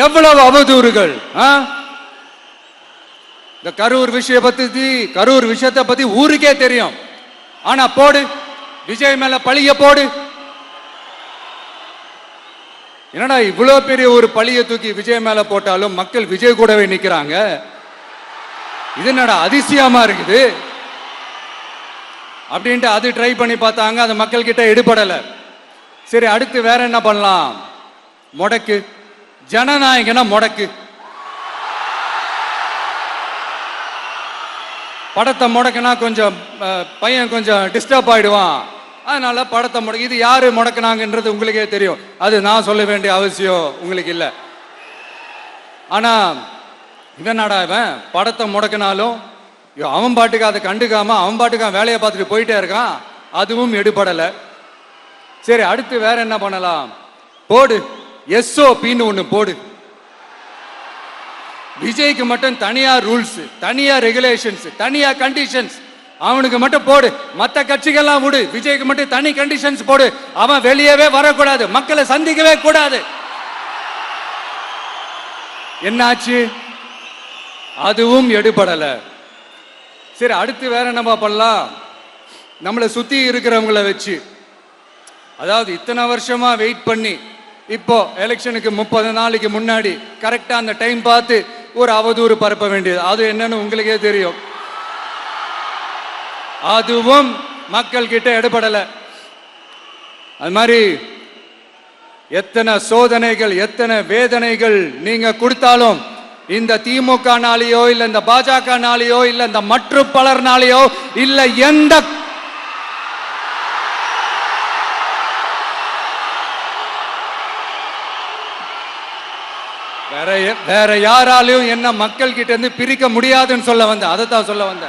எவ்வளவு அவதூறுகள். இந்த கரூர் விஷயத்தை பத்தி ஊருக்கே தெரியும். ஆனா போடு, விஜய் மேல பழிய போடு. என்னடா இவ்வளவு பெரிய ஒரு பழிய தூக்கி விஜய் மேல போட்டாலும் மக்கள் விஜய் கூடவே நிக்கிறாங்க. இது என்னடா அதிசயமா இருக்குது அப்படின்ட்டு அது ட்ரை பண்ணி பார்த்தாங்க. அது மக்கள் கிட்ட எடுபடல. சரி, அடுத்து வேற என்ன பண்ணலாம்? முடக்கு, ஜனநாயகனா முடக்கு. படத்தை முடக்கினா கொஞ்சம் பையன் கொஞ்சம் டிஸ்டர்ப் ஆயிடுவான். அதனால படத்தை முடக்கி. இது யாரு முடக்கினாங்கன்றது உங்களுக்கே தெரியும். அது நான் சொல்ல வேண்டிய அவசியம் உங்களுக்கு இல்லை. ஆனா இவன் நாடா இவன் படத்தை முடக்கினாலும் அவன் பாட்டுக்கு அதை கண்டுக்காம அவன் பாட்டுக்கு வேலையை பார்த்துட்டு போயிட்டே இருக்கான். அதுவும் எடுபடலை. சரி, அடுத்து வேற என்ன பண்ணலாம்? போடு, SOPன்னு ஒண்ணு போடு. விஜய்க்கு மட்டும் தனியா ரூல்ஸ், தனியா ரெகுலேஷன்ஸ், தனியா கண்டிஷன்ஸ். அவனுக்கு மட்டும் போடு. மற்ற கட்சிகள்லாம் விடு, விஜய்க்கு மட்டும் தனி கண்டிஷன்ஸ் போடு. அவன் வெளியவே வரக்கூடாது, மக்களை சந்திக்கவே கூடாது. என்னாச்சு? அதுவும் எடுபடல. சரி, அடுத்து வேற என்ன பண்ணலாம்? நம்மளை சுத்தி இருக்கிறவங்கள வச்சு, அதாவது இத்தனை வருஷமா வெயிட் பண்ணி இப்போ எலெக்ஷனுக்கு 30 நாளைக்கு முன்னாடி கரெக்டா அந்த டைம் பார்த்து ஒரு அவதூறு பரப்ப வேண்டியது. அது என்னன்னு உங்களுக்கே தெரியும். அதுவும் மக்கள் கிட்ட எடுபடல. அது மாதிரி எத்தனை சோதனைகள், எத்தனை வேதனைகள் நீங்க கொடுத்தாலும் இந்த திமுகனாலேயோ இல்ல இந்த பாஜகனாலேயோ இல்ல இந்த மற்ற பலர்னாலேயோ இல்ல எந்த வேற யாராலையும் என்ன மக்கள் கிட்ட இருந்து பிரிக்க முடியாதுன்னு சொல்ல வந்த. அதை தான் சொல்ல வந்த.